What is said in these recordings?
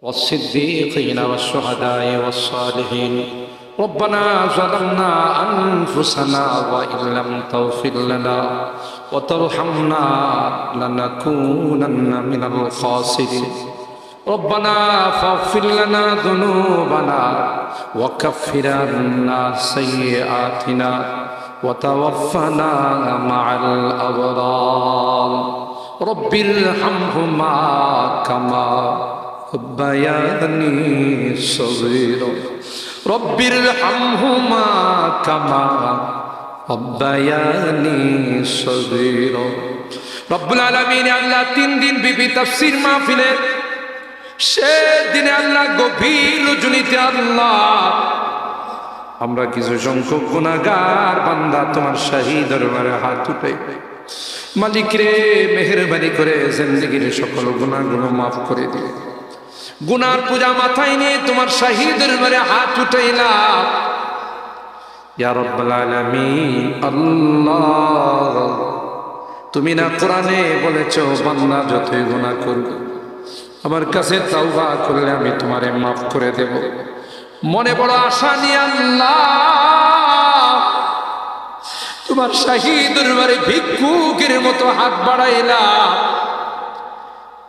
والصديقين والشهداء والصالحين. ربنا ظلمنا أنفسنا وإن لم تغفر لنا وترحمنا لنكونن من الخاسرين. ربنا فاغفر لنا ذنوبنا وكفر عنا سيئاتنا وتوفنا مع الأبرار. رب ارحمهما كما ربياني صغيرا. رب ارحمهما كما ربياني صغيرا. রব্বুল আলামিন আল্লাহ 3 দিন বিবি তাফসীর মাহফিলে সেদিনে আল্লাহ গভীর রজনীতে আল্লাহ আমরা কিছু সংখ্যক গুনাহগার বান্দা তোমার শাহী দরবারে হাত উঠাই। মালিক রে, মেহেরবানি করে জিন্দেগীর সকল গুনাহগুলো মাফ করে দিও। গুনার পূজা মাথায় নিয়ে তোমার শাহী দরবারে হাত উঠাইলাম। ইয়া রাব্বাল আলামিন, আল্লাহ তুমি না কোরআনে বলেছো বান্দা যতই গুনাহ করবে আমার কাছে তাওবা করলে আমি তোমারে মাফ করে দেব। মনে বড় আশা নিয়ে আল্লাহ তোমার শাহী দরবারে ভিক্ষুকের মতো হাত বাড়াইলাম।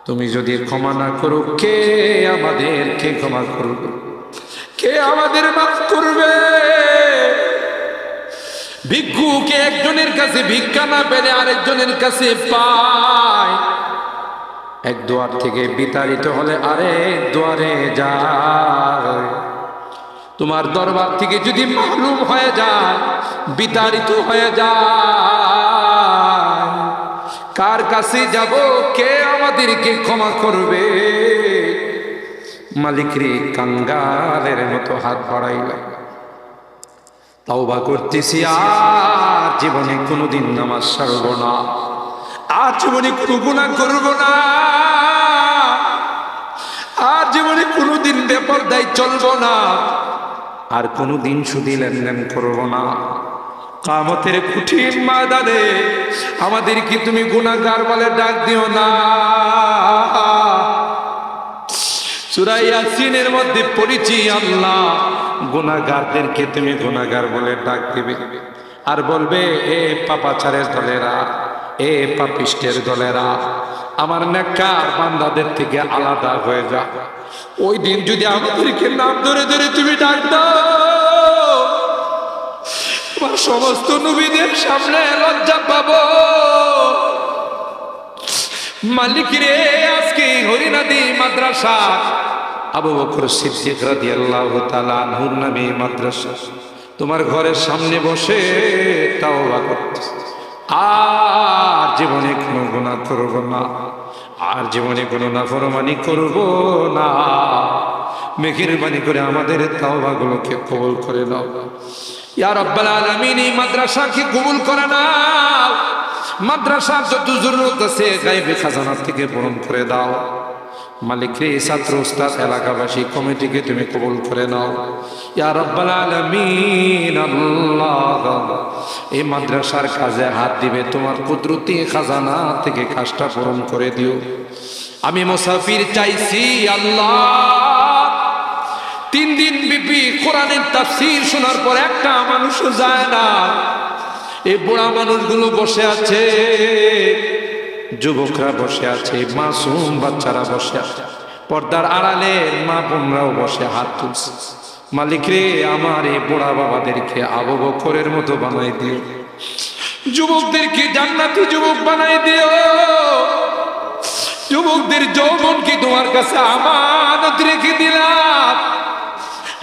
তুমি যদি ক্ষমা না করো, কে আমাদেরকে ক্ষমা করবে? কে আমাদের মাফ করবে? ভিক্ষুকে একজনের কাছে ভিক্ষা না পেলে আরেকজনের কাছে পায়। এক দুয়ার থেকে বিতাড়িত হলে আরেক দুয়ারে যায়। তোমার দরবার থেকে যদি মাহরুম হয়ে যায়, বিতাড়িত হয়ে যায়, কার কাছে যাব? কে আমাদেরকে ক্ষমা করবে? মালিক রে, কাঙ্গালের মতো হাত বাড়াইলাম। তাওবা করতেছি, আর জীবনে কোনোদিন নামাজ ছাড়ব না, আর জীবনে কোনো গুনাহ করব না, আর জীবনে কোনোদিন বেপরদায় চলব না, আর কোনোদিন সুদী লেনদেন করব না। কিয়ামতের কঠিন ময়দানে আমাদেরকে তুমি গুনাহগার বলে ডাক দিও না। সূরা ইয়াসিনের মধ্যে পড়েছি আল্লাহ গুনাহগারদেরকে তুমি গুনাহগার বলে ডাক দিবে, আর বলবে এ পাপাচারের দলেরা, এ পাপিষ্টের দলেরা আমার নেককার বান্দাদের থেকে আলাদা হয়ে যা। ওই দিন যদি আমাদেরকে নাম ধরে ধরে তুমি ডাক দাও, তোমার সমস্ত নবীদের সামনে লজ্জা পাবো। মালিক রে, আজকে হরিনাদি মাদ্রাসা আবু বকর সিদ্দিক রাদিয়াল্লাহু তাআলা আনহুর নামে মাদ্রাসা তোমার ঘরের সামনে বসে তাওবা করতেছি, আর জীবনে কোনো গুনাহ করব না, আর জীবনে কোনো নাফরমানি করব না। মেহেরবানি করে আমাদের তাওবাগুলোকে কবুল করে নাও ইয়া রাব্বাল আলামিন। এই মাদ্রাসাকে কবুল করে নাও। মাদ্রাসার যত জরুরত আছে গায়বে খাজানা থেকে পূরণ করে দাও। মালিক রে, ছাত্র উস্তাদ এলাকাবাসী কমিটিকে তুমি কবুল করে নাও ইয়া রাব্বাল আলামিন। আল্লাহ, এই মাদ্রাসার কাজে হাত দিবে তোমার কুদরতি খাজানা থেকে কাজটা পূরণ করে দিও। আমি মুসাফির চাইছি আল্লাহ, 3 দিন ব্যাপী কোরআনের তাফসীর শোনার পর একটা মানুষও যায় না। এই বুড়া মানুষগুলো বসে আছে, যুবকরা বসে আছে, মাসুম বাচ্চারা বসে আছে, পর্দার আড়ালে মা বোনরাও বসে হাত তুলছে। মালিক রে, আমার এই বুড়া বাবাদেরকে আবু বকরের মতো বানাই দিও, যুবকদেরকে জান্নাতি যুবক বানাই দিও। যুবকদের যৌবনকে তোমার কাছে আমানত রেখে দিলাম।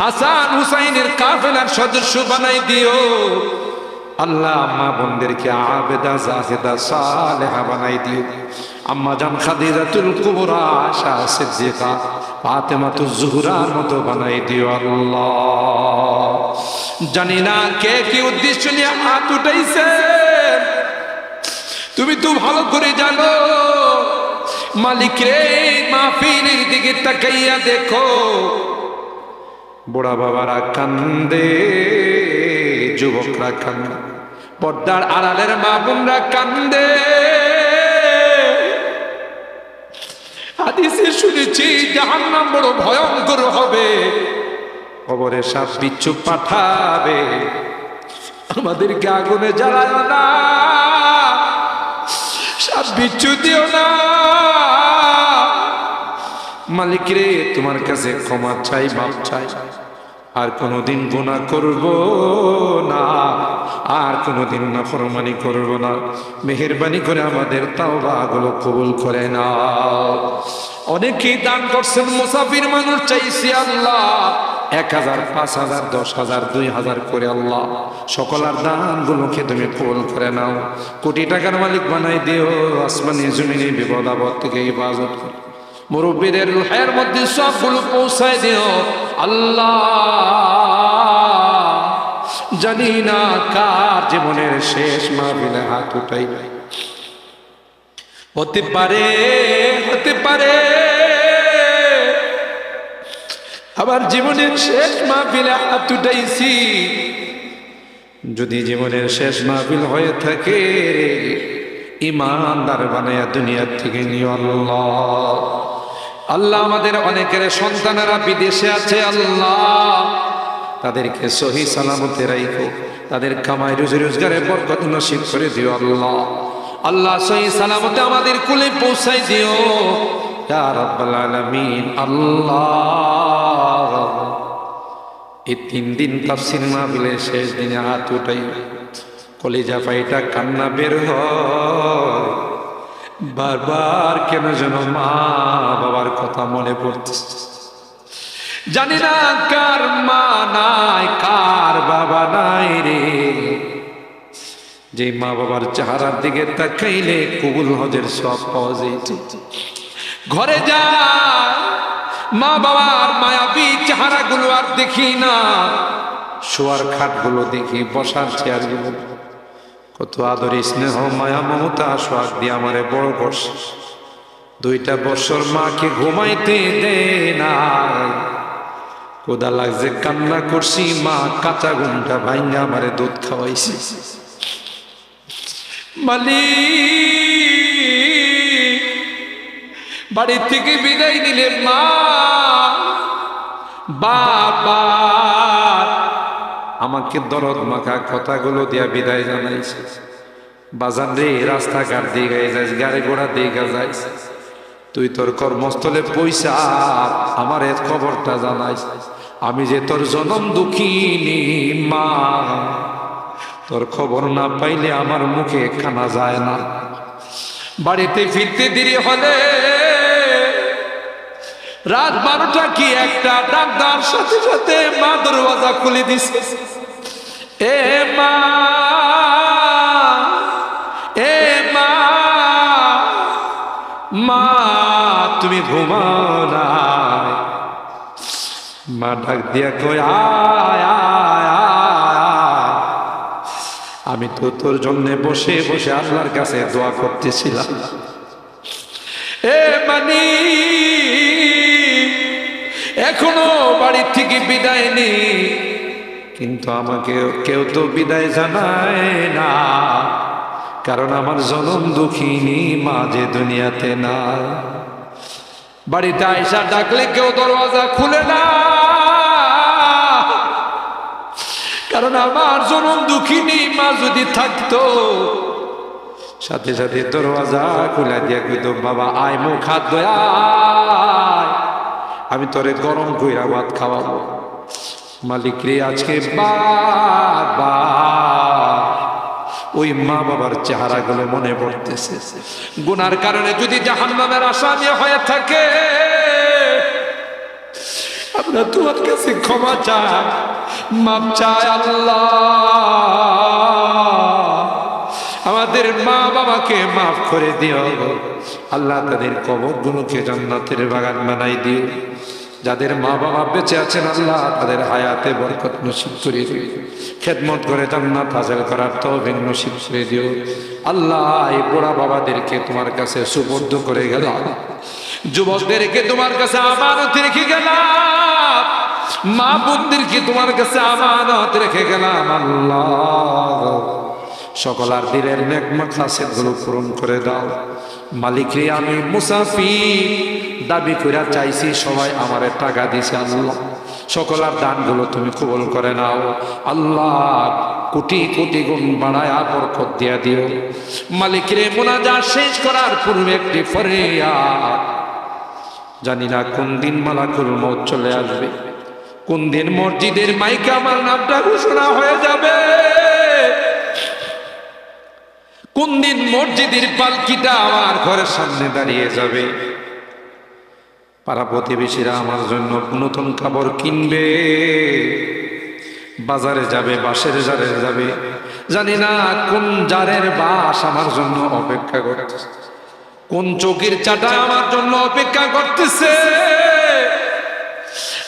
হাসান হুসাইনের কাফেলার সদস্য বানাই দিও আল্লাহ। মা বোনদেরকে আবেদা জাহেদা সালেহা বানাই দিও। আম্মা জান খাদিজাতুল কুবরা আয়েশা সিদ্দিকা ফাতেমাতুজ জোহরার মতো বানাই দিও আল্লাহ। জানি না কে কি উদ্দেশ্য নিয়ে হাত উঠাইছে, তুমি তো ভালো করে জানো। মালিক রে, মাহফিলের দিকে তাকাইয়া দেখো, বুড়া বাবারা কান্দে, যুবকরা কান্দে, পর্দার আড়ালের মা বোনরা কান্দে। হাদিসে শুনেছি জাহান্নাম বড় ভয়ঙ্কর হবে, কবরে সাপ বিচ্ছু পাঠাবে, আমাদেরকে আগুনে জ্বালায় না, সাপ বিচ্ছু দিও না। মালিক রে, তোমার কাছে ক্ষমা চাই, মাপ চাই, আর কোনোদিন গুনাহ করব না, আর কোনোদিন নাফরমানি করব না। মেহেরবানি করে আমাদের তাওবাগুলো কবুল করে নাও। অনেকেই দান করছেন, মুসাফির মানুষ চাইছি আল্লাহ 1000, 5000, 10,000, 2000 করে আল্লাহ সকলের দানগুলোকে তুমি কবুল করে নাও। কোটি টাকার মালিক বানাই দিও, আসমানি জমিনে বিপদ আপদ থেকে হেফাজত করো। মুরব্বীদের রুহের মধ্যে সবগুলো পৌঁছায় দিও আল্লাহ। জানি না কার জীবনের শেষ মাহফিলে হাত উঠাই, হতে পারে আবার জীবনের শেষ মাহফিলে হাত উঠাইছি। যদি জীবনের শেষ মাহফিল হয়ে থাকে, ইমানদার বানায়া দুনিয়ার থেকে নিও আল্লাহ। আল্লাহ, আমাদের অনেকের সন্তানেরা বিদেশে আছে আল্লাহ, তাদেরকে সহি সালামতে রাখো, তাদের কামাই রুজি রোজগারে বরকত নসিব করে দিও আল্লাহ। আল্লাহ, সহি সালামতে আমাদের কুলে পৌঁছাই দিও ইয়া রাব্বাল আলামিন। আল্লাহ, এই 3 দিন তাফসীর মাহফিলের শেষ দিনে হাত উঠাই, কলিজা ফাইটা কান্না বের হয়, বারবার কেন যেন মা বাবার কথা মনে পড়তেছে। জানি না কার মা নাই, কার বাবা নাই রে, যে মা বাবার চেহারার দিকে তাকাইলে কবুল হজের সব পাওয়া যায়। ঘরে যা, মা বাবার মায়াবী চেহারাগুলো আর দেখি না, শোয়ার খাটগুলো দেখি, বসার চেয়ারগুলো, কত আদর স্নেহ মায়া মমতা সোহাগ দিয়ে আমারে বড় করছে। 2টা বছর মাকে ঘুমাইতে দে না, কোদা লাগছে, কান্না করছি, মা কাঁচা ঘুমটা ভাঙ্গা আমারে দুধ খাওয়াইছে। মালিক, বাড়ি থেকে বিদায় নিলে মা বাবা আমাকে দরদ মাখা কথাগুলো দিয়া বিদায় জানাইছে। বাজার রে, রাস্তাঘাট দিয়ে যাইস, গাড়ি ঘোড়া দিয়ে যাইস, তুই তোর কর্মস্থলে পয়সা আমার এ খবরটা জানাইস, আমি যে তোর জনম দুঃখিনী মা, তোর খবর না পাইলে আমার মুখে খানা যায় না। বাড়িতে ফিরতে দেরি হলে রাত 12টা কি 1টা, ডাক দেওয়ার সাথে সাথে মা দরওয়াজা খুলে দিছে। এ মা, এ মা, মা তুমি ঘুমাও না? মা ডাক দিয়া কই, আয় আয় আয়, আমি তো তোর জন্য বসে বসে আল্লাহর কাছে দোয়া করতেছিলাম। এ মানি, এখনো বাড়ি থেকে বিদায় নেই, কিন্তু আমাকে কেউ তো বিদায় জানায় না, কারণ আমার জনম দুঃখিনী মা যে দুনিয়াতে না। বাড়িতে আয়সা ডাকলে কেউ দরওয়াজা খুলে না, কারণ আমার জনম দুঃখিনী মা যদি থাকতো সাথে সাথে দরওয়াজা খুলে দিয়া কইতো, বাবা আয় মুখ হাত ধোয়, আমি তোরে গরম কইরা ভাত খাওয়াবো। মালিক রে, আজকে বারবার ওই মা বাবার চেহারা গুলো মনে পড়তেছে। গুনার কারণে যদি জাহান্নামের আসামি হয়ে থাকে, আমরা তোমার কাছে ক্ষমা চাই, মাপ চাই আল্লাহ। আমাদের মা বাবাকে মাফ করে দিও আল্লাহ, তাদের কবরগুলোকে জান্নাতের বাগান বানাই দিও। যাদের মা বাবা বেঁচে আছেন আল্লাহ, তাদের হায়াতে বরকত নসিব করে দিও, খেদমত করে জান্নাত হাসিল করার তৌফিক নসিব করে দিও আল্লাহ। এই বুড়া বাবাদেরকে তোমার কাছে সুবদ্ধ করে গেলাম, যুবকদেরকে তোমার কাছে আমানত রেখে গেলাম, মা বোনদেরকে তোমার কাছে আমানত রেখে গেলাম আল্লাহ। সকলার দিলের নেক মাকসাদ গুলো পূরণ করে দাও। মালিক রে আমি মুসাফির, দাবি করে চাইছি, সবাই আমারে টাকা দিছে, আল্লাহ সকলের দানগুলো তুমি কবুল করে নাও আল্লাহ, কোটি কোটি গুণ বাড়ায়া বরকত দিয়া দিও। মালিক রে মুনাজাত শেষ করার পূর্বে একটি ফরিয়াদ, জানি না কোন দিন মালাকুল মউত চলে আসবে, কোন দিন মসজিদের মাইকে আমার নামটা ঘোষণা হয়ে যাবে, কোন দিন মসজিদের পালকিটা আমার ঘরের সামনে দাঁড়িয়ে যাবে। পাড়া প্রতিবেশীরা আমার জন্য নতুন কাপড় কিনবে, বাজারে যাবে, বাঁশের জারে যাবে, জানি না কোন জারের বাঁশ আমার জন্য অপেক্ষা করতেছে, কোন চৌকির চাটা আমার জন্য অপেক্ষা করতেছে।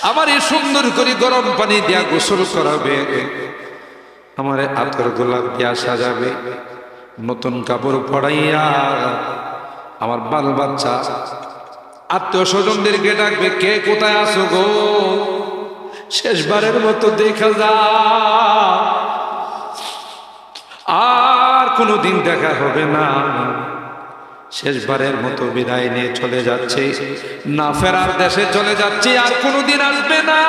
আমার এই সুন্দর করে গরম পানি দিয়া গোসল করাবে, আমার আতর গোলাপ দিয়া সাজাবে, নতুন কাপড় পরাইয়া আমার বাল বাচ্চা আত্মীয় স্বজনদেরকে ডাকবে, কে কোথায় আছো গো, শেষবারের মতো দেখা যা, আর কোনোদিন দেখা হবে না, শেষবারের মতো বিদায় নিয়ে চলে যাচ্ছে, না ফেরার দেশে চলে যাচ্ছে, আর কোনোদিন আসবে না।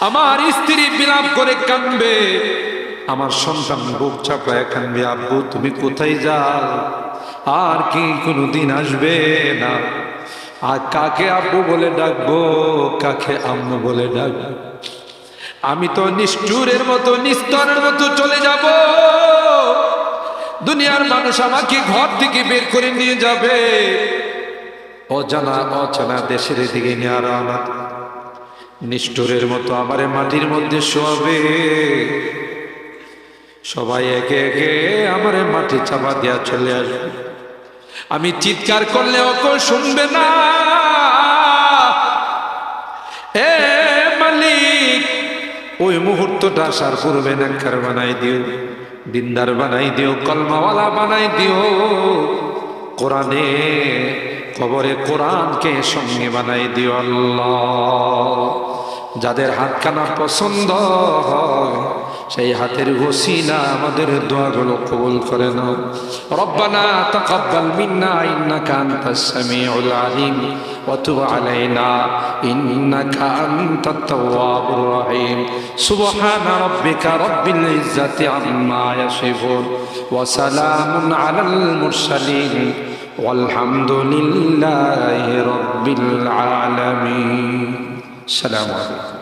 আমার স্ত্রী বিলাপ করে কাঁদবে, আমার সন্তান বুক চাপড়ায় কাঁদবে, আব্বু তুমি কোথায় যাও, আর কি কোনোদিন আসবে না। আর কাকে আব্বু বলে ডাকবো, কাকে আম্মু বলে ডাকবো, আমি তো নিষ্ঠুরের মতো নিস্তরের মতো চলে যাব, দুনিয়ার মানুষ আমাকে ঘর থেকে বের করে নিয়ে যাবে, অজানা অচেনা দেশের দিকে নিয়ে রওনা, নিষ্ঠুরের মতো আমারে মাটির মধ্যে শোয়াবে, সবাই একে একে আমারে মাটি চাপা দিয়া চলে আসবে, আমি চিৎকার করলেও কেউ শুনবে না। এ মালিক, ওই মুহূর্তটা আসার পূর্বে নেককার বানাই দিও, দিনদার বানাই দিও, কলমাওয়ালা বানাই দিও, কোরআনে কবরে কোরআনকে সঙ্গে বানাই দিও আল্লাহ। যাদের হাতখানা পছন্দ হয় সেই হাতের ওসিলা আমাদের দোয়াগুলো কবুল করে নাও। রব্বানা তাকাব্বাল মিন্না ইন্নাকা আনতাস সামিউল আলিম ওয়া তুব আলাইনা ইন্নাকা আনতাত তাওয়াবুর রহিম। সুবহানা রাব্বিকা রাব্বিল ইজ্জাতি আম্মা ইয়াসিফুন ওয়া সালামুন আলাল মুরসালিন ওয়ালহামদুলিল্লাহি রাব্বিল আলামিন। আসসালামু আলাইকুম।